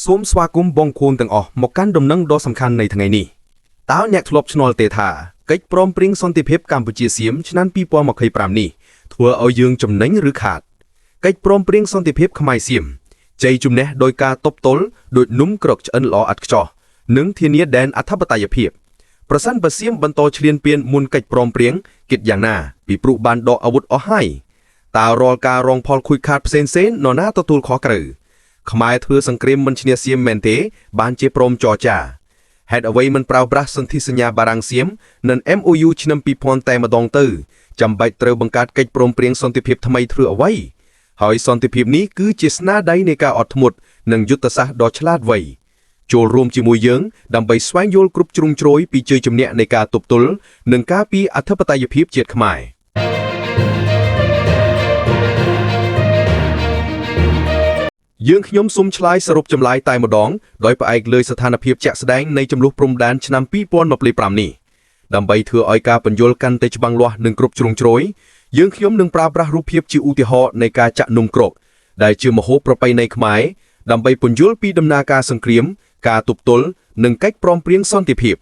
សូមស្វាគមន៍បងប្អូនទាំងអស់មកកាន់ដំណឹងដ៏សំខាន់នៃថ្ងៃនេះតើអ្នកធ្លាប់ឆ្ងល់ទេថាកិច្ចព្រមព្រៀងសន្តិភាពកម្ពុជាសៀមឆ្នាំ2025នេះធ្វើឲ្យយើងចំណេញឬខាតកិច្ចព្រមព្រៀងសន្តិភាពខ្មែរសៀមជ័យជំនះដោយការទប់ទល់ដោយនំក្រកឆ្អិនល្អឥតខ្ចោះនិងធានាដែនអធិបតេយ្យភាពប្រសិនបើសៀមបន្តឈ្លានពានមុនកិច្ចព្រមព្រៀងគិតយ៉ាងណាពីព្រោះបានដកអាវុធអស់ហើយតើរាល់ការរងផលខូចខាតផ្សេងៗនរណាទទួលខុសត្រូវខ្មែរធ្វើសង្គ្រាមមិនឈ្នះសៀមមែនទេបានជាព្រមចរចាហេតុអ្វីមិនប្រើប្រាស់សន្ធិសញ្ញាបារាំងសៀមនិង MOU ឆ្នាំ2000តែម្ដងទៅចាំបាច់ត្រូវបង្កើតកិច្ចព្រមព្រៀងសន្តិភាពថ្មីធ្វើអ្វីហើយសន្តិភាពនេះគឺជាស្នាដៃនៃការអត់ធ្មត់និងយុទ្ធសាស្ត្រដ៏ឆ្លាតវៃចូលរួមជាមួយយើងដើម្បីស្វែងយល់គ្រប់ជ្រុងជ្រោយពីជ័យជំនះនៃការទប់ទល់និងការពារអធិបតេយ្យភាពជាតិខ្មែរយើងខ្ញុំសូមឆ្លើយសរុបចម្លើយតែម្ដងដោយផ្អែកលើស្ថានភាពជាក់ស្ដែងនៃចំនួនព្រំដែនឆ្នាំ2025នេះដើម្បីធ្វើឲ្យការពន្យល់កាន់តែច្បាស់លាស់និងគ្រប់ជ្រុងជ្រោយយើងខ្ញុំនឹងប្រើប្រាស់រូបភាពជាឧទាហរណ៍នៃការចាក់នំក្រកដែលជាម្ហូបប្រពៃណីខ្មែរដើម្បីពន្យល់ពីដំណើរការសង្គ្រាមការទប់ទល់និងកិច្ចព្រមព្រៀងសន្តិភាព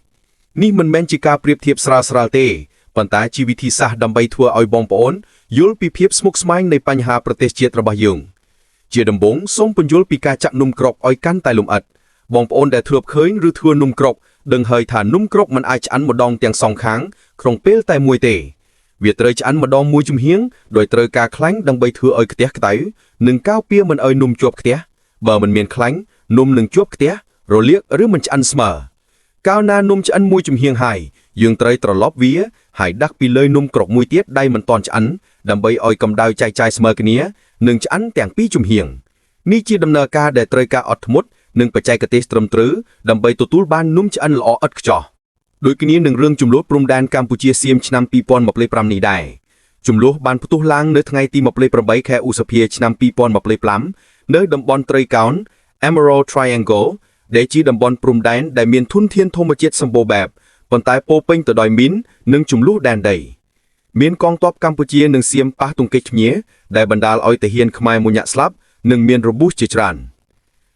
នេះមិនមែនជាការប្រៀបធៀបស្រាលៗទេប៉ុន្តែជាវិធីសាស្ត្រដើម្បីធ្វើឲ្យបងប្អូនយល់ពីភាពស្មុគស្មាញនៃបញ្ហាប្រទេសជាតិរបស់យើងជាដំបូងសូមពន្យល់ពីការចាក់នំក្រកឲ្យកាន់តែលម្អិតបងប្អូនដែលធ្លាប់ឃើញឬធ្វើនំក្រកដឹងហើយថានំក្រកមិនអាចឆ្អិនម្ដងទាំងសងខាងក្នុងពេលតែមួយទេវាត្រូវឆ្អិនម្ដងមួយជំហៀងដោយត្រូវការខ្លាញ់ដើម្បីធ្វើឲ្យខ្ទះក្តៅនិងការពារមិនឲ្យនំជាប់ខ្ទះបើមិនមានខ្លាញ់នំនឹងជាប់ខ្ទះរលាកឬមិនឆ្អិនស្មើកាលណានំឆ្អិនមួយជំហៀងហើយយើងត្រូវត្រឡប់វាហើយដាក់ពីលើនំក្រកមួយទៀតដែលមិនទាន់ឆ្អិនដើម្បីឲ្យកម្ដៅចែកចាយស្មើគ្នានិងឆ្អិនទាំងពីរជំហៀងនេះជាដំណើរការដែលត្រូវការអត់ធ្មត់និងបច្ចេកទេសត្រឹមត្រូវដើម្បីទទួលបាននំឆ្អិនល្អឥតខ្ចោះដូចគ្នានឹងរឿងចំនួនព្រំដែនកម្ពុជាសៀមឆ្នាំ2025នេះដែរចំនួនបានផ្ទុះឡើងនៅថ្ងៃទី28ខែឧសភាឆ្នាំ2025នៅតំបន់ត្រីកោណ Emerald Triangle ដែលជាតំបន់ព្រំដែនដែលមានធនធានធម្មជាតិសម្បូរបែបប៉ុន្តែពោពេញទៅដោយមីននិងចំនួនដែនដីមានកងទ័ពកម្ពុជានិងសៀមប៉ះទង្គិចឈ្នាដែលបណ្ដាលឲ្យទាហានខ្មែរមួយញាក់ស្លាប់និងមានរបួសជាច្រើន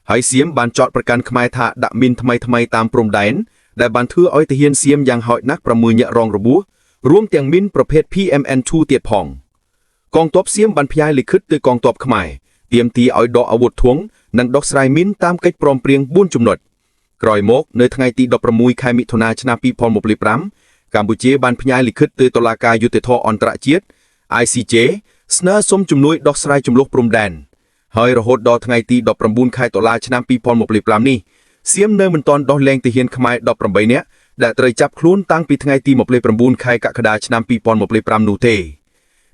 ហើយសៀមបានចោទប្រកាន់ខ្មែរថាដាក់មីនថ្មីតាមព្រំដែនដែលបានធ្វើឲ្យទាហានសៀមយ៉ាងហោចណាស់6ញាក់រងរបួសរួមទាំងមីនប្រភេទ PMN2 ទៀតផងកងទ័ពសៀមបានផ្ញើលិខិតទៅកងទ័ពខ្មែរទាមទារឲ្យដកអាវុធធុងនិងដោះស្រាយមីនតាមកិច្ចព្រមព្រៀង4ចំណុចក្រោយមកនៅថ្ងៃទី16ខែមិថុនាឆ្នាំ2025កម្ពុជាបានផ្ញើលិខិតទៅតុលាការយុត្តិធម៌អន្តរជាតិ ICJ ស្នើសុំជំនួយដោះស្រាយជម្លោះព្រំដែនហើយរហូតដល់ថ្ងៃទី19ខែតុលាឆ្នាំ2025នេះសៀមនៅមិនទាន់ដោះលែងទាហានខ្មែរ18នាក់ដែលត្រូវចាប់ខ្លួនតាំងពីថ្ងៃទី29ខែកក្កដាឆ្នាំ2025នោះទេ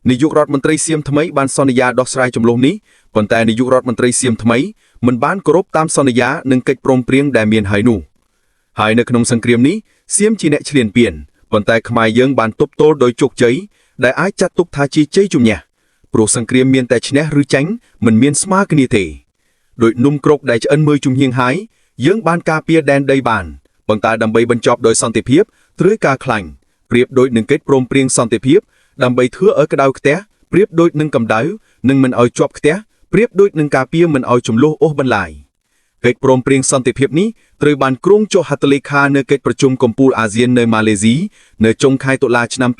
នាយករដ្ឋមន្ត្រីសៀមថ្មីបានសន្យាដោះស្រាយជម្លោះនេះប៉ុន្តែនាយករដ្ឋមន្ត្រីសៀមថ្មីមិនបានគោរពតាមសន្យានិងកិច្ចព្រមព្រៀងដែលមានហើយនោះហើយនៅក្នុងសង្គ្រាមនេះសៀមជាអ្នកឈ្លានពានប៉ុន្តែខ្មែរយើងបានទប់ទល់ដោយជោគជ័យដែលអាចចាត់ទុកថាជាជ័យជំនះព្រោះសង្គ្រាមមានតែឈ្នះឬចាញ់មិនមានស្មើគ្នាទេដោយនំក្រកដែលឆ្អិនមើលជំហៀងហើយយើងបានការពារដែនដីបានប៉ុន្តែដើម្បីបញ្ចប់ដោយសន្តិភាពត្រូវការខ្លាញ់ប្រៀបដូចនឹងកិច្ចព្រមព្រៀងសន្តិភាពដើម្បីធ្វើឲ្យក្តៅខ្ទះប្រៀបដូចនឹងកម្ដៅនិងមិនឲ្យជាប់ខ្ទះប្រៀបដូចនឹងការពារមិនឲ្យចំនួនអូសបន្លាយកិច្ចព្រមព្រៀងសន្តិភាពនេះត្រូវបានគ្រោងចុះហត្ថលេខានៅកិច្ចប្រជុំកំពូលអាស៊ាននៅម៉ាឡេស៊ីនៅចុងខែតុលាឆ្នាំ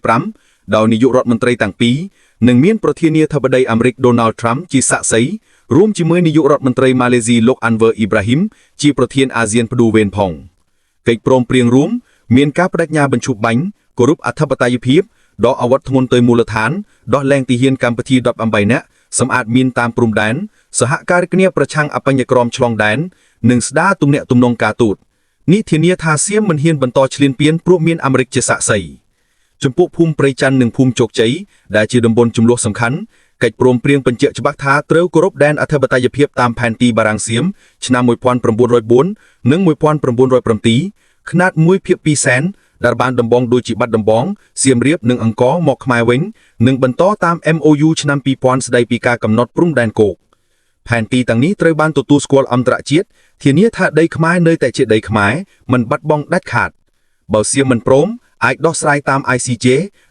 2025ដោយនាយករដ្ឋមន្ត្រីទាំងពីរនិងមានប្រធានាធិបតីអាមេរិក Donald Trump ជាសាក្សីរួមជាមួយនាយករដ្ឋមន្ត្រីម៉ាឡេស៊ីលោក Anwar Ibrahim ជាប្រធានអាស៊ានផ្ដួវេនផងកិច្ចព្រមព្រៀងរួមមានការបដិញ្ញាបញ្ឈប់បាញ់គោរពអធិបតេយ្យភាពដកអាវុធធ្ងន់ទៅមូលដ្ឋានដោះលែងទាហានកម្ពុជា18នាក់សម្អាតមីនតាមព្រំដែនសហការគ្នាប្រឆាំងអបញ្ញក្រមឆ្លងដែននិងស្ដារទំនាក់ទំនងការទូតនេះធានាថាសៀមមិនហ៊ានបន្តឈ្លានពានព្រោះមានអាមេរិកជាសាក្សីចំពោះភូមិព្រៃច័ន្ទនិងភូមិជោគជ័យដែលជាតំបន់ជម្លោះសំខាន់កិច្ចព្រមព្រៀងបញ្ជាក់ច្បាស់ថាត្រូវគោរពដែនអធិបតេយ្យភាពតាមផែនទីបារាំងសៀមឆ្នាំ1904និង1907ຂະຫນາດ1/2សែនដែលបានដំបងដូចជាបាត់ដំបងសៀមរាបនិងអង្គរមកខ្មែរវិញនិងបន្តតាម MOU ឆ្នាំ2000ស្តីពីការកំណត់ព្រំដែនគោកផែនទីទាំងនេះត្រូវបានទទួលស្គាល់អន្តរជាតិធានាថាដីខ្មែរនៅតែជាដីខ្មែរមិនបាត់បង់ដាច់ខាតបើសៀមមិនព្រមអាចដោះស្រាយតាម ICJ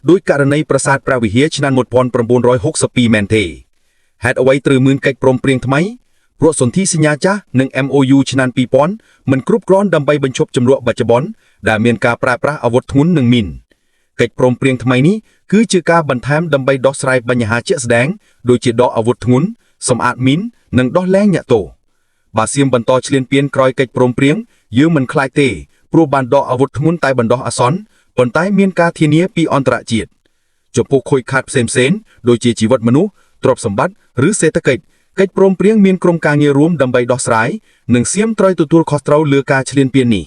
ដោយករណីប្រាសាទព្រះវិហារឆ្នាំ1962មែនទេហេតុអ្វីត្រូវមានកិច្ចព្រមព្រៀងថ្មី ព្រោះសន្ធិសញ្ញាចាស់និង MOU ឆ្នាំ2000មិនគ្រប់គ្រាន់ដើម្បីបញ្ឈប់ជំរក់បច្ចុប្បន្នដែលមានការប្រើប្រាស់អាវុធធ្ងន់និងមីនកិច្ចព្រមព្រៀងថ្មីនេះគឺជាការបន្ថែមដើម្បីដោះស្រាយបញ្ហាជាក់ស្ដែងដូចជាដកអាវុធធ្ងន់សម្អាតមីននិងដោះលែងអ្នកទោសបើសៀមបន្តឈ្លានពានក្រោយកិច្ចព្រមព្រៀងយើងមិនខ្លាចទេព្រោះបានដកអាវុធធ្ងន់តែបណ្ដោះអាសន្នប៉ុន្តែមានការធានាពីអន្តរជាតិចំពោះខូចខាតផ្សេងៗដូចជាជីវិតមនុស្សទ្រព្យសម្បត្តិឬសេដ្ឋកិច្ចកិច្ចព្រមព្រៀងមានក្រុមការងាររួមដើម្បីដោះស្រាយនិងសៀមត្រូវទទួលខុសត្រូវលើការឈ្លានពាននេះ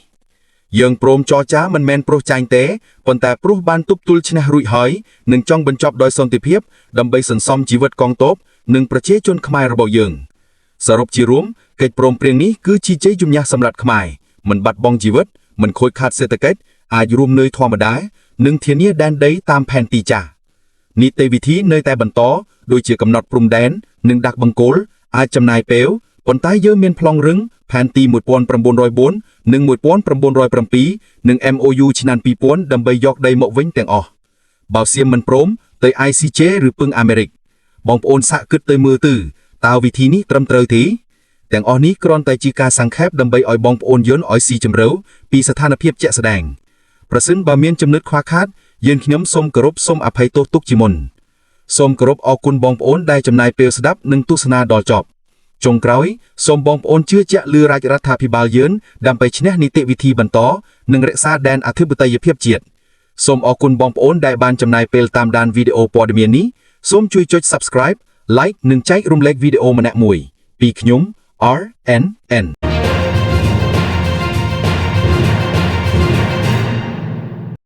យើងព្រមចរចាមិនមែនព្រោះចាញ់ទេប៉ុន្តែព្រោះបានទប់ទល់ឈ្នះរួចហើយនិងចង់បញ្ចប់ដោយសន្តិភាពដើម្បីសន្សំជីវិតកងទ័ពនិងប្រជាជនខ្មែររបស់យើងសរុបជារួមកិច្ចព្រមព្រៀងនេះគឺជាជ័យជំនះសម្រាប់ខ្មែរមិនបាត់បង់ជីវិតមិនខូចខាតសេដ្ឋកិច្ចអាចរួមនៅធម្មតានិងធានាដែនដីតាមផែនទីចាស់នីតិវិធីនៅតែបន្តដូចជាកំណត់ព្រំដែននិងដាក់បង្គោលអាចចំណាយពេលប៉ុន្តែយើងមានប្លង់រឹងផែនទី1904និង1907និង MOU ឆ្នាំ2000ដើម្បីយកដីមកវិញទាំងអស់បើសៀមមិនព្រមទៅ ICJ ឬពឹងអាមេរិកបងប្អូនសាកគិតទៅមើលទៅតើវិធីនេះត្រឹមត្រូវទេទាំងអស់នេះគ្រាន់តែជាការសង្ខេបដើម្បីឲ្យបងប្អូនយល់ឲ្យស៊ីជម្រៅពីស្ថានភាពជាក់ស្ដែងប្រសិនបើមានចំណុចខ្វះខាតយើងខ្ញុំសូមគោរពសូមអភ័យទោសទុកជាមុនសូមគោរពអរគុណបងប្អូនដែលចំណាយពេលស្ដាប់និងទស្សនាដល់ចប់ចុងក្រោយសូមបងប្អូនជឿជាក់លើរាជរដ្ឋាភិបាលយើងដើម្បីឈ្នះនីតិវិធីបន្តនិងរក្សាដែនអធិបតេយ្យភាពជាតិសូមអរគុណបងប្អូនដែលបានចំណាយពេលតាមដានវីដេអូព័ត៌មាននេះសូមជួយចុច Subscribe Like និងចែករំលែកវីដេអូម្នាក់មួយពីខ្ញុំ RNN